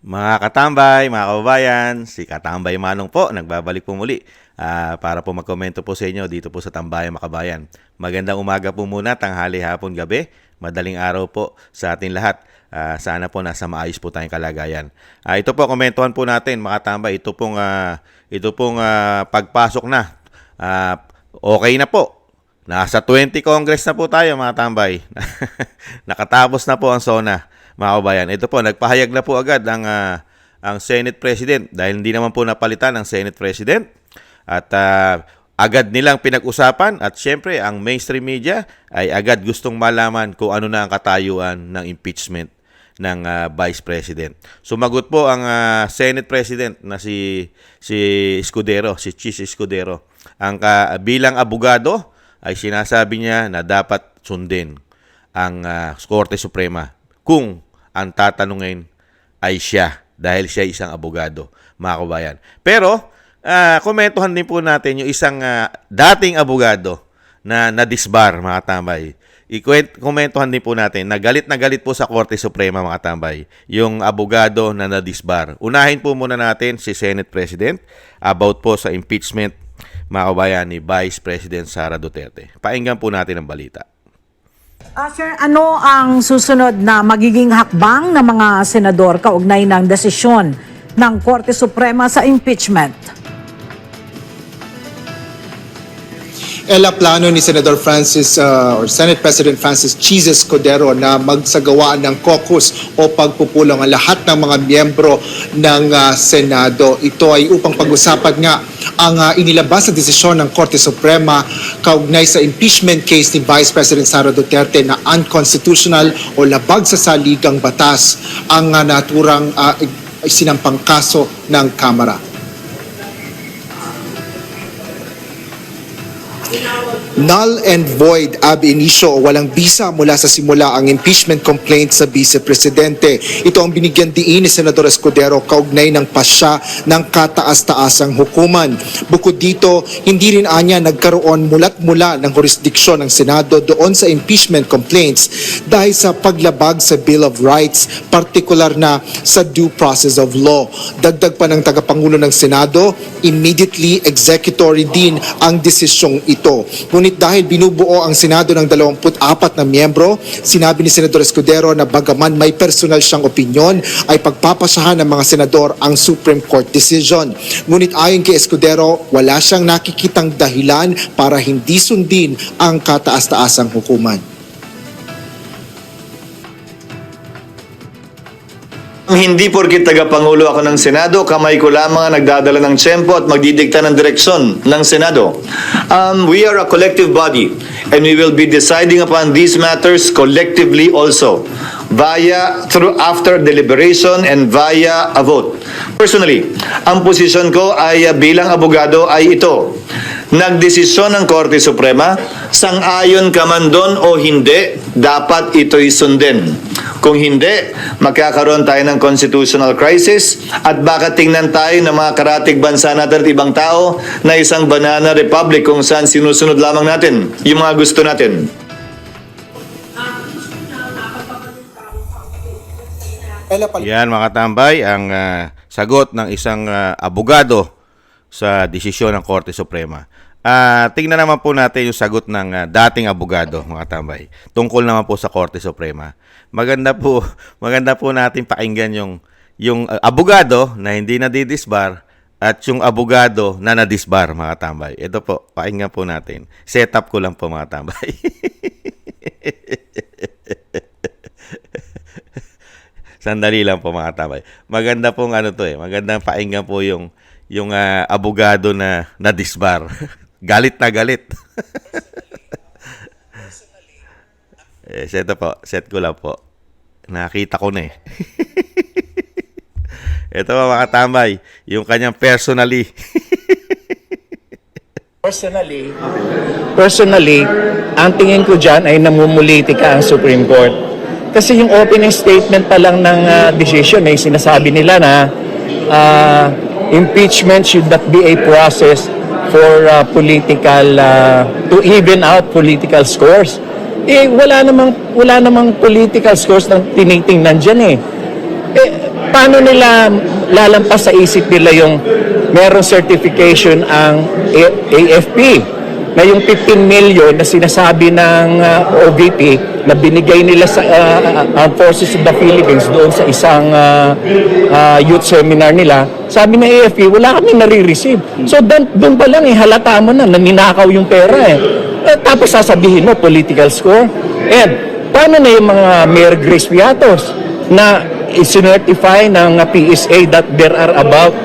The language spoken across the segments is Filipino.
Mga katambay, mga kababayan, si Katambay Manong po, nagbabalik po muli para po magkomento po sa inyo dito po sa Tambayan Makabayan. Magandang umaga po muna, tanghali, hapon, gabi, madaling araw po sa ating lahat. Sana po nasa maayos po tayong kalagayan. Ito po, komentuhan po natin mga tambay, ito pong pagpasok na. Okay na po. Nasa 20 Congress na po tayo mga tambay. Nakatapos na po ang SONA. Mga kabayan, ito po, nagpahayag na po agad ang Senate President dahil hindi naman po napalitan ang Senate President at agad nilang pinag-usapan at syempre ang mainstream media ay agad gustong malaman kung ano na ang katayuan ng impeachment ng Vice President. Sumagot po ang Senate President na si Escudero, si Chis Escudero. Bilang abogado ay sinasabi niya na dapat sundin ang Korte Suprema kung ang tatanungin ay siya dahil siya isang abogado, mga kabayan. Pero, komentuhan din po natin yung isang dating abogado na nadisbar, mga tambay. Komentuhan din po natin na galit po sa Korte Suprema, mga tambay, yung abogado na nadisbar. Unahin po muna natin si Senate President about po sa impeachment, mga kabayan, ni Vice President Sara Duterte. Pakinggan po natin ang balita. Sir, ano ang susunod na magiging hakbang ng mga senador kaugnay ng desisyon ng Korte Suprema sa impeachment? Plano ni Senator or Senate President Francis Chis Escudero na magsagawa ng caucus o pagpupulong ang lahat ng mga miyembro ng Senado. Ito ay upang pag-usapan nga ang inilabas na desisyon ng Korte Suprema kaugnay sa impeachment case ni Vice President Sara Duterte na unconstitutional o labag sa saligang batas ang naturang sinampang kaso ng Kamara. Null and void ab initio o walang bisa mula sa simula ang impeachment complaint sa Vice Presidente. Ito ang binigyan diin ni Senador Escudero kaugnay ng pasya ng kataas-taasang hukuman. Bukod dito, hindi rin anya nagkaroon mulat-mula ng jurisdiksyon ng Senado doon sa impeachment complaints dahil sa paglabag sa Bill of Rights, partikular na sa due process of law. Dagdag pa ng tagapangulo ng Senado, immediately executory din ang desisyong ito. Ngunit dahil binubuo ang Senado ng 24 na miyembro, sinabi ni Senador Escudero na bagaman may personal siyang opinyon, ay pagpapasahan ng mga senador ang Supreme Court decision. Ngunit ayon kay Escudero, wala siyang nakikitang dahilan para hindi sundin ang kataas-taasang hukuman. Hindi porkit tagapangulo ako ng Senado, kamay ko lamang ang nagdadala ng tiyempo at magdidikta ng direksyon ng Senado. We are a collective body and we will be deciding upon these matters collectively also after deliberation and via a vote. Personally, ang posisyon ko ay bilang abogado ay ito. Nagdesisyon ng Korte Suprema, sang-ayon ka man doon o hindi, dapat ito'y sundin. Kung hindi, magkakaroon tayo ng constitutional crisis at baka tingnan tayo ng mga karatig bansa natin at ibang tao na isang banana republic kung saan sinusunod lamang natin yung mga gusto natin. Yan mga tambay, ang sagot ng isang abogado sa desisyon ng Korte Suprema. Tingnan naman po natin yung sagot ng dating abogado, mga tambay. Tungkol naman po sa Korte Suprema. Maganda po natin pakinggan yung abogado na hindi nadidisbar at yung abogado na nadisbar, mga tambay. Ito po, pakinggan po natin. Setup ko lang po, mga tambay. Sandali lang po, mga tambay. Maganda pong magandang pakinggan po yung abogado na nadisbar. Galit na galit. Set ko lang po. Nakita ko na eh. Ito mga tambay, yung kanyang personally. Personally, ang tingin ko dyan ay namumulitika ang Supreme Court. Kasi yung opening statement pa lang ng decision ay sinasabi nila na impeachment should not be a process for to even out political scores. Wala namang political scores na tinitingnan dyan eh. paano nila lalampas sa isip nila yung meron certification ang AFP na yung 15 million na sinasabi ng OVP na binigay nila sa Armed Forces of the Philippines doon sa isang youth seminar nila, sabi ng AFP, wala kami nare-receive. So doon pa lang halata mo na ninakaw yung pera tapos sasabihin mo, political score. And paano na yung mga Mayor Grace Piatos na isinertify ng PSA that there are about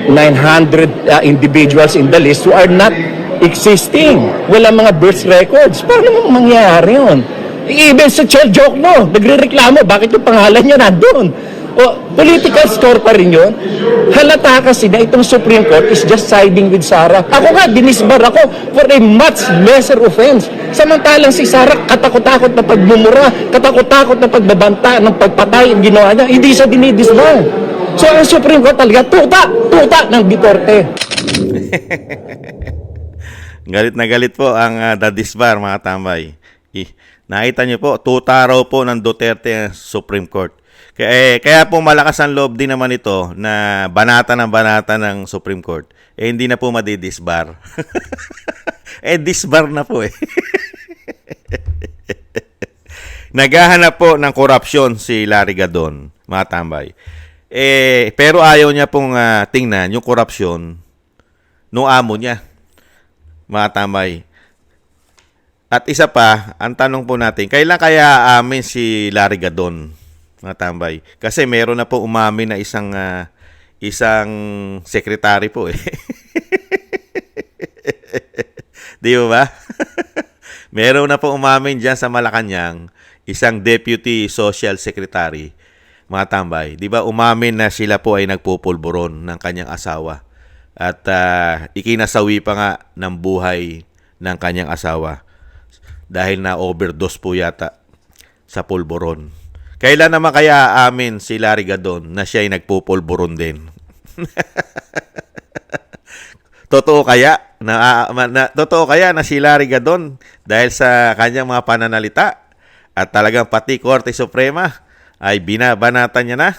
900 individuals in the list who are not existing. Wala mga birth records. Paano naman mangyayari yun? Even sa Chel Jokno, nagre-reklamo, bakit yung pangalan niya nandun? O, political score pa rin yun. Halata kasi na itong Supreme Court is just siding with Sara. Ako nga, dinisbar ako for a much lesser offense. Samantalang si Sara, katakot-takot na pagmumura, katakot-takot na pagbabanta, ng pagpatay ang ginawa niya, hindi siya dinidisbar. So, ang Supreme Court talaga, tuta ng Duterte. Galit na galit po ang Dadisbar, mga tambay. Nakita niyo po, tuta raw po ng Duterte ang Supreme Court. Kaya po malakas ang loob din naman ito na banata ng Supreme Court. Hindi na po madidisbar. Disbar na po . Naghahanap po ng korupsyon si Larry Gadon, mga tambay. Pero ayaw niya pong tingnan yung korupsyon nung amo niya, mga tambay. At isa pa, ang tanong po natin, kailan kaya amin si Larry Gadon, mga tambay? Kasi meron na po umamin na isang sekretary po . Di ba? Meron na po umamin dyan sa Malacanang, isang deputy social secretary, mga tambay. Di ba umamin na sila po ay nagpupulburon ng kanyang asawa. At ikinasawi pa nga ng buhay ng kanyang asawa dahil na overdose po yata sa pulburon. Kailan naman kaya amin si Larry Gadon na siya ay nagpupulburon din? Totoo kaya na si Larry Gadon dahil sa kanyang mga pananalita at talagang pati Korte Suprema ay binabanatan niya na?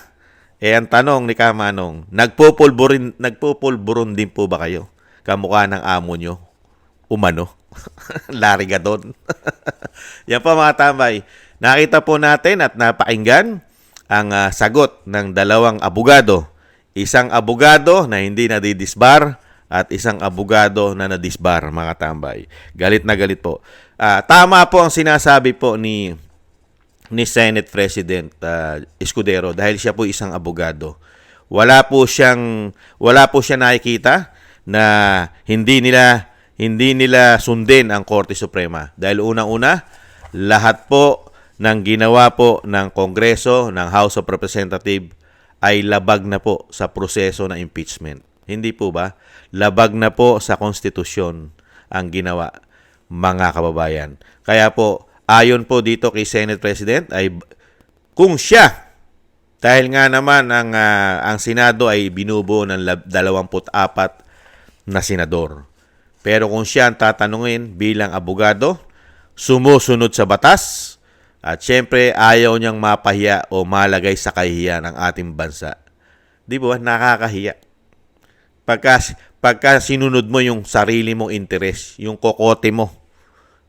Ang tanong ni Kamanong, nagpupulburon din po ba kayo? Kamukha ng amo nyo? Umano? Larry Gadon. Yan po, mga tambay. Nakita po natin at napakinggan ang sagot ng dalawang abogado. Isang abogado na hindi nadidisbar at isang abogado na nadisbar, mga tambay. Galit na galit po. Tama po ang sinasabi po ni Senate President Escudero dahil siya po isang abogado. Wala po siya nakikita na hindi nila sundin ang Korte Suprema. Dahil unang-una, lahat po ng ginawa po ng Kongreso, ng House of Representatives ay labag na po sa proseso ng impeachment. Hindi po ba? Labag na po sa konstitusyon ang ginawa, mga kababayan. Kaya po, ayon po dito kay Senate President ay kung siya, dahil nga naman ang Senado ay binubuo ng 24 na senador. Pero kung siya ang tatanungin bilang abogado, sumusunod sa batas at syempre ayaw niyang mapahiya o malagay sa kahihiyan ng ating bansa. Di ba? Nakakahiya. Pagka sinunod mo yung sarili mong interes, yung kokote mo.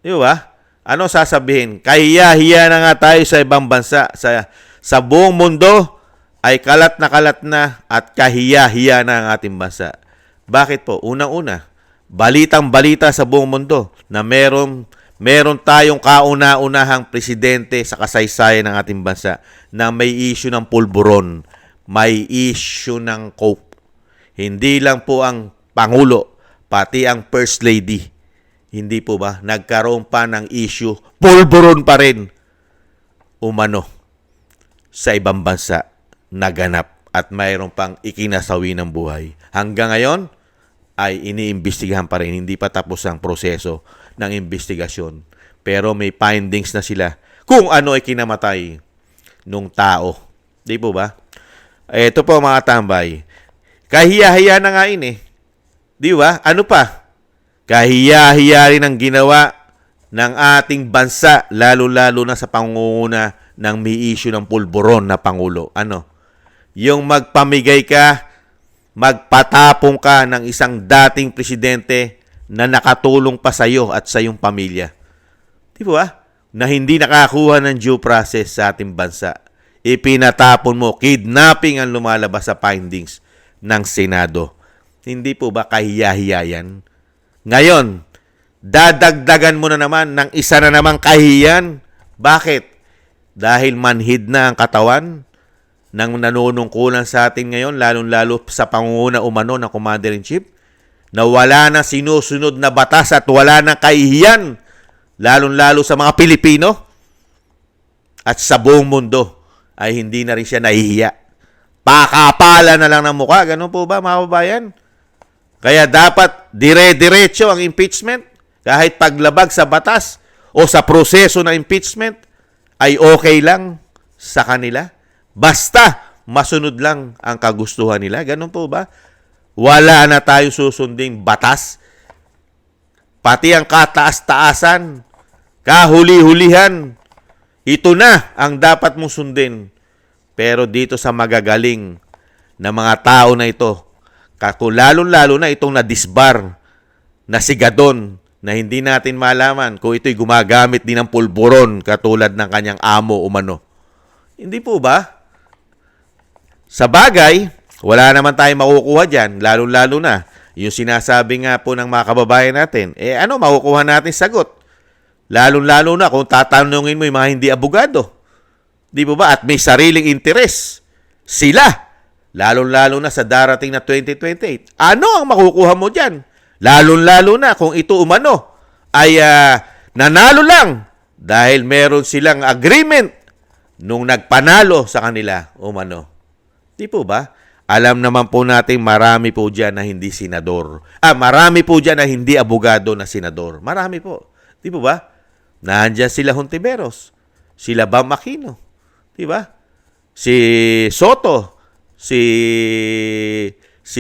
Di ba? Ano sasabihin? Kahiya-hiya na nga tayo sa ibang bansa. Sa buong mundo ay kalat na at kahiya-hiya na ang ating bansa. Bakit po? Unang-una, balitang-balita sa buong mundo na meron tayong kauna-unahang presidente sa kasaysayan ng ating bansa na may issue ng pulburon, may issue ng coke. Hindi lang po ang Pangulo, pati ang First Lady. Hindi po ba? Nagkaroon pa ng issue, pulburon pa rin umano sa ibang bansa naganap at mayroon pang ikinasawi ng buhay. Hanggang ngayon ay iniimbestigahan pa rin. Hindi pa tapos ang proseso ng investigasyon. Pero may findings na sila kung ano ay kinamatay nung tao. Di po ba? Ito po, mga tambay. Kahiya-hiya na nga yun . Di ba? Ano pa? Kahiya-hiya rin ang ginawa ng ating bansa, lalo-lalo na sa pangunguna ng may issue ng pulburon na Pangulo. Ano? yung magpamigay ka, magpatapong ka ng isang dating presidente na nakatulong pa sa iyo at sa iyong pamilya. Di ba? Na hindi nakakuha ng due process sa ating bansa. Ipinatapon mo, kidnapping ang lumalabas sa findings ng Senado. Hindi po ba kahiya-hiya yan? Ngayon, dadagdagan mo na naman ng isa na namang kahiyan. Bakit? Dahil manhid na ang katawan ng nanunungkulan sa atin ngayon, lalong-lalo sa pangunguna umano ng Commander-in-Chief, na wala na sinusunod na batas at wala na kahihiyan, lalong-lalo sa mga Pilipino at sa buong mundo, ay hindi na rin siya nahihiya. Pakapala na lang ng mukha. Ganun po ba, mga kababayan? Kaya dapat dire-diretso ang impeachment kahit paglabag sa batas o sa proseso ng impeachment ay okay lang sa kanila. Basta masunod lang ang kagustuhan nila. Ganun po ba? Wala na tayong susunding batas. Pati ang kataas-taasan, kahuli-hulihan, ito na ang dapat mong sundin. Pero dito sa magagaling na mga tao na ito, lalo-lalo na itong nadisbar na sigadon na hindi natin malaman kung ito'y gumagamit din ng pulburon katulad ng kanyang amo umano. Hindi po ba? Sa bagay, wala naman tayong makukuha dyan, lalo-lalo na yung sinasabi nga po ng mga kababayan natin. Ano makukuha natin sagot? Lalo-lalo na kung tatanungin mo yung mga hindi abogado. Di po ba? At may sariling interes. Sila, lalo-lalo na sa darating na 2028. Ano ang makukuha mo dyan? Lalo-lalo na kung ito umano ay nanalo lang dahil meron silang agreement nung nagpanalo sa kanila umano. Di po ba? Alam naman po natin marami po dyan na hindi senador. Marami po dyan na hindi abogado na senador. Marami po. Di po ba? Nandiyan sila Hontiveros, sila Bam Aquino. Di ba? Si Soto, si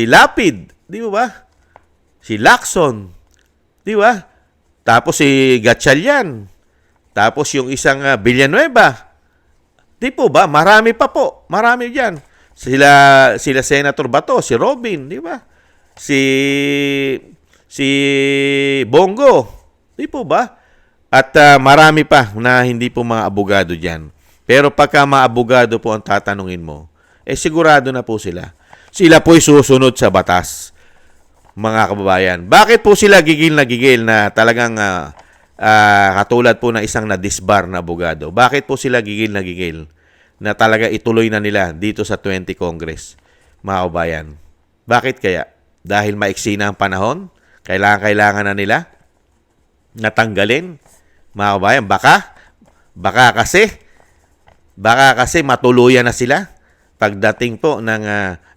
Lapid, di ba? Si Lacson, di ba? Tapos si Gatchalian, tapos yung isang Villanueva. Di po ba? Marami pa po. Marami diyan. Sila Senator Bato, si Robin, di ba? Si Bongo, di po ba? At marami pa na hindi po mga abogado diyan. Pero pagka mga abogado po ang tatanungin mo, sigurado na po sila. Sila po'y susunod sa batas, mga kababayan. Bakit po sila gigil na talagang katulad po na isang nadisbar na abogado? Bakit po sila gigil na talaga ituloy na nila dito sa 20 Congress, mga kababayan? Bakit kaya? Dahil maiksi na ang panahon? Kailangan na nila natanggalin? Mga kababayan, baka kasi matuluyan na sila pagdating po ng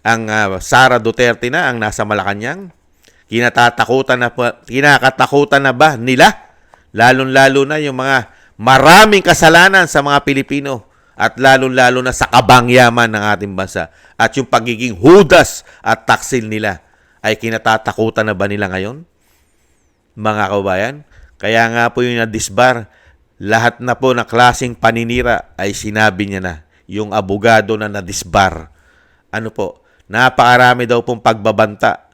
ang Sara Duterte na ang nasa Malacanang. Kinakatakutan na ba nila? Lalong-lalo na yung mga maraming kasalanan sa mga Pilipino at lalong-lalo na sa kabangyaman ng ating bansa at yung pagiging hudas at taksil nila ay kinatatakutan na ba nila ngayon? Mga kababayan, kaya nga po yung nadisbar, lahat na po na klaseng paninira ay sinabi niya na, yung abogado na nadisbar. Ano po, napakarami daw pong pagbabanta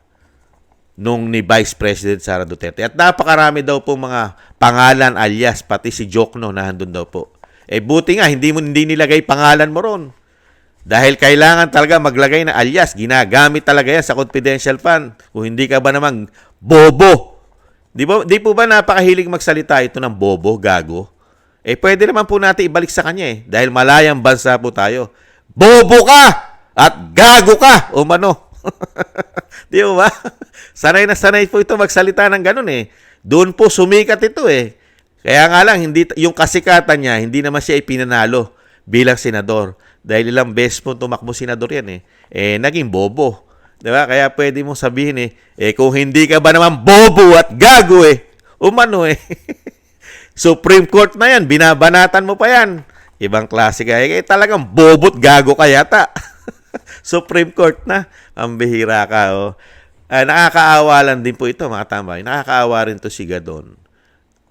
nung ni Vice President Sara Duterte. At napakarami daw pong mga pangalan alias, pati si Jokno na handun daw po. Buti nga, hindi nilagay pangalan mo ron. Dahil kailangan talaga maglagay na alias. Ginagamit talaga yan sa confidential fund. Kung hindi ka ba namang bobo. Di po ba napakahilig magsalita ito ng bobo, gago? Pwede naman po natin ibalik sa kanya dahil malayang bansa po tayo. Bobo ka at gago ka, umano. Di ba? Sanay na sanay po ito magsalita ng ganun Doon po sumikat ito Kaya nga lang, yung kasikatan niya, hindi naman siya ipinanalo bilang senador. Dahil ilang beses po tumakbo senador yan naging bobo. Diba? Kaya pwede mong sabihin kung hindi ka ba naman bobo at gago umano Supreme Court na yan, binabanatan mo pa yan. Ibang klase ka talagang bobot gago ka yata. Supreme Court na, ang bihira ka nakakaawa lang din po ito mga tambay. Nakakaawa rin to si Gadon.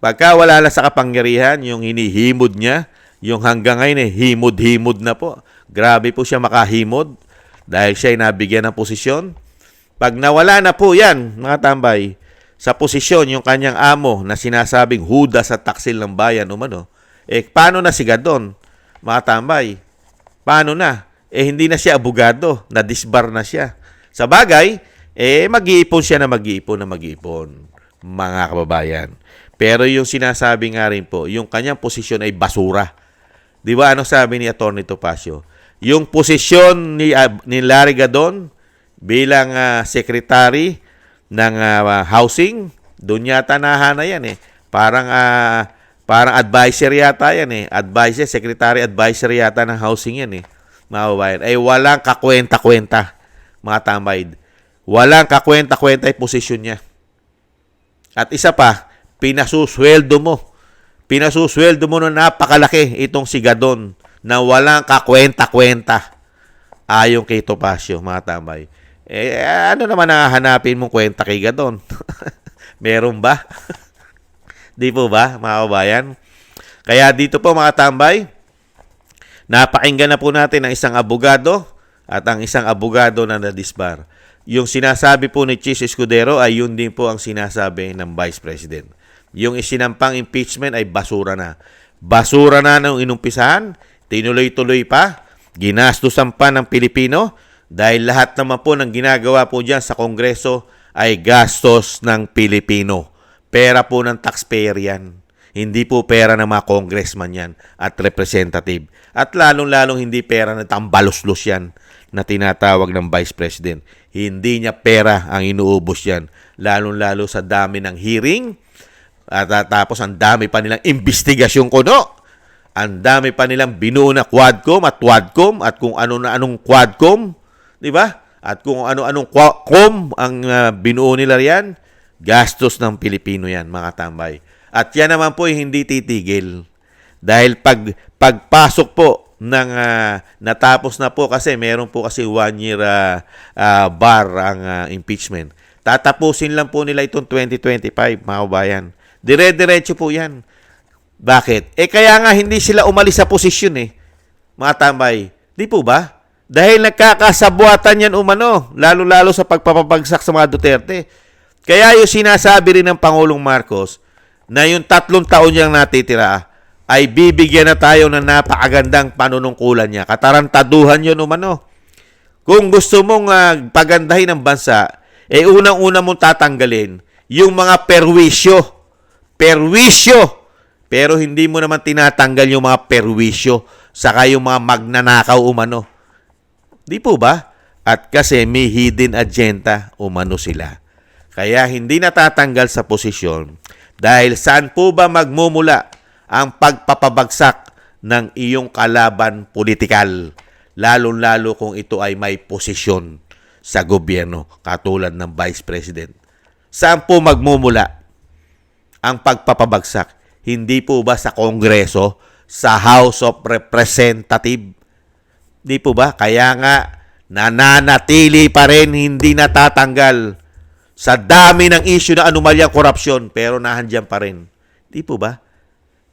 Pagka wala lang sa kapangyarihan, yung hinihimod niya, yung hanggang ngayon himod-himod na po. Grabe po siya makahimod. dahil siya ay nabigyan ng posisyon. Pag nawala na po yan, mga tambay, sa posisyon yung kanyang amo na sinasabing huda sa taksil ng bayan umano, paano na si Gadon, mga tambay? Paano na? Hindi na siya abogado, na-disbar na siya. Sa bagay, mag-iipon siya na mag-iipon, mga kababayan. Pero yung sinasabi nga rin po, yung kanyang posisyon ay basura. Di ba ano sabi ni Atty. Topacio? Yung posisyon ni Larry Gadon bilang secretary ng housing, doon yata nahana yan Parang advisor yata yan secretary advisor yata ng housing yan mga kababayan. Walang kakwenta-kwenta, mga tambay. Walang kakwenta-kwenta yung posisyon niya. At isa pa, pinasusweldo mo na napakalaki itong si Gadon na walang kakwenta-kwenta. Ayon kay Topacio, mga tambay. Ano naman ang hanapin mong kwenta kay Gadon? Meron ba? Di po ba, mga kababayan? Kaya dito po, mga tambay, napakinggan na po natin ang isang abogado at ang isang abogado na nadisbar. Yung sinasabi po ni Chis Escudero ay yun din po ang sinasabi ng Vice President. Yung isinampang impeachment ay basura na. Basura na nung inumpisahan, tinuloy-tuloy pa, ginastusan pa ng Pilipino dahil lahat naman po ng ginagawa po dyan sa Kongreso ay gastos ng Pilipino. Pera po ng taxpayer yan. Hindi po pera ng mga congressman yan at representative. At lalong-lalong hindi pera ng tambaluslos yan na tinatawag ng Vice President. Hindi niya pera ang inuubos yan. Lalong-lalo sa dami ng hearing at tapos ang dami pa nilang investigasyon kuno. Ang dami pa nilang binuo na Quadcom at Wadcom at kung ano na anong Quadcom. Di ba? At kung ano-anong com ang binuo nila riyan, gastos ng Pilipino yan, mga tambay. At yan naman po hindi titigil. Dahil pagpasok po ng natapos na po kasi meron po kasi 1 year bar ang impeachment. Tatapusin lang po nila itong 2025, mga kabayan. Dire-diretso po yan. Bakit? Kaya nga hindi sila umalis sa posisyon mga tambay. Di po ba? Dahil nagkakasabuatan yan umano, lalo-lalo sa pagpapabagsak sa mga Duterte. Kaya yung sinasabi rin ng Pangulong Marcos na yung 3 taon niyang natitira ay bibigyan na tayo ng napakagandang panunungkulan niya. Katarantaduhan yun umano. Kung gusto mong pagandahin ang bansa, unang-una mong tatanggalin yung mga perwisyo. Perwisyo! Pero hindi mo naman tinatanggal yung mga perwisyo saka yung mga magnanakaw umano. Di po ba? At kasi may hidden agenda umano sila. Kaya hindi natatanggal sa posisyon dahil saan po ba magmumula ang pagpapabagsak ng iyong kalaban politikal, lalo-lalo kung ito ay may posisyon sa gobyerno katulad ng Vice President. Saan po magmumula ang pagpapabagsak? Hindi po ba sa Kongreso, sa House of Representatives? Di po ba? Kaya nga, nananatili pa rin, hindi natatanggal sa dami ng issue na anomalyang korupsyon, pero nahandyan pa rin. Di po ba?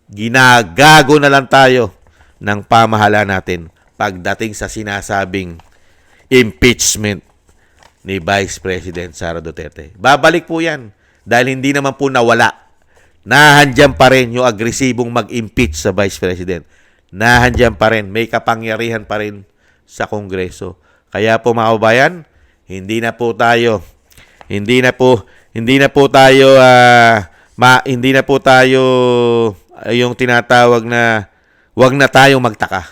Ginagago na lang tayo ng pamahalaan natin pagdating sa sinasabing impeachment ni Vice President Sara Duterte. Babalik po yan dahil hindi naman po nawala. Nahandyan pa rin yung agresibong mag-impeach sa Vice President. Nahandyan pa rin. May kapangyarihan pa rin sa Kongreso. Kaya po mga kababayan, hindi na po tayo yung tinatawag na wag na tayong magtaka.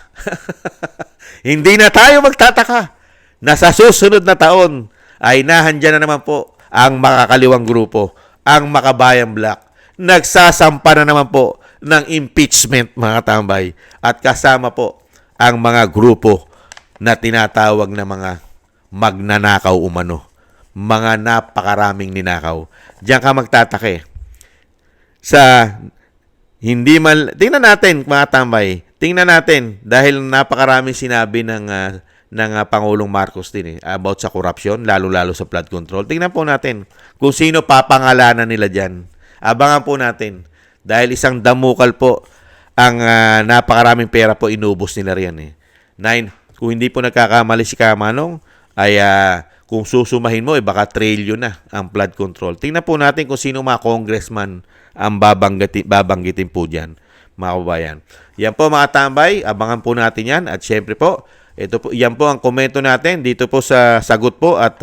Hindi na tayo magtataka na sa susunod na taon ay nahandyan na naman po ang makakaliwang grupo, ang Makabayan Black. Nagsasampa na naman po ng impeachment, mga tambay. At kasama po ang mga grupo na tinatawag na mga magnanakaw umano. Mga napakaraming ninakaw. Diyan ka magtatake. Tingnan natin, mga tambay. Tingnan natin dahil napakaraming sinabi ng Pangulong Marcos din about sa corruption, lalo-lalo sa flood control. Tingnan po natin kung sino papangalanan nila diyan. Abangan po natin dahil isang damukal po ang napakaraming pera po inubos nila riyan. Kung hindi po nagkakamali si Kamanong, ay kung susumahin mo, baka trillion na ang flood control. Tingnan po natin kung sino mga congressman ang babanggitin po dyan, mga kababayan. Yan po mga tambay, abangan po natin yan. At syempre po, yan po ang komento natin dito po sa sagot po at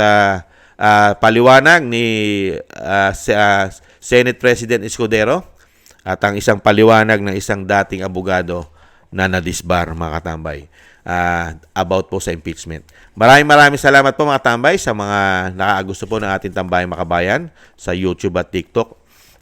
paliwanag ni Senate President Escudero at ang isang paliwanag ng isang dating abogado na nadisbar, mga katambay, about po sa impeachment. Maraming salamat po mga tambay sa mga nakaagusto po ng ating Tambayang Makabayan sa YouTube at TikTok.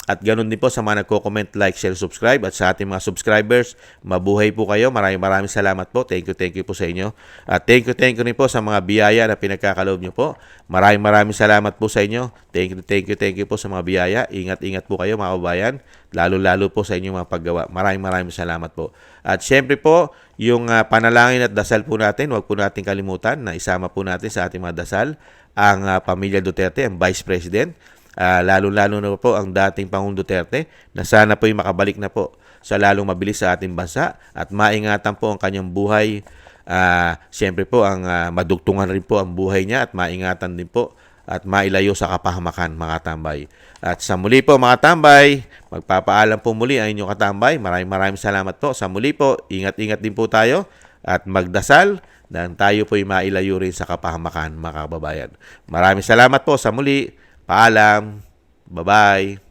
At ganun din po sa mga nagko-comment, like, share, subscribe. At sa ating mga subscribers, mabuhay po kayo. Maraming salamat po. Thank you po sa inyo. At thank you rin po sa mga biyaya na pinagkakaloob nyo po. Maraming salamat po sa inyo. Thank you po sa mga biyaya. Ingat po kayo mga kababayan. Lalo po sa inyong mga paggawa. Maraming salamat po. At syempre po, yung panalangin at dasal po natin, huwag po natin kalimutan na isama po natin sa ating mga dasal ang pamilya Duterte, ang Vice President. Lalo na po ang dating Pangulong Duterte na sana po ay makabalik na po sa lalong mabilis sa ating bansa at maingatan po ang kanyang buhay. Siyempre po ang madugtungan rin po ang buhay niya at maingatan din po at mailayo sa kapahamakan, mga tambay. At sa muli po mga tambay, magpapaalam po muli ang inyong katambay. Maraming salamat po. Sa muli po, ingat din po tayo at magdasal na tayo po ay mailayo rin sa kapahamakan, mga kababayan. Maraming salamat po. Sa muli, paalam. Bye-bye.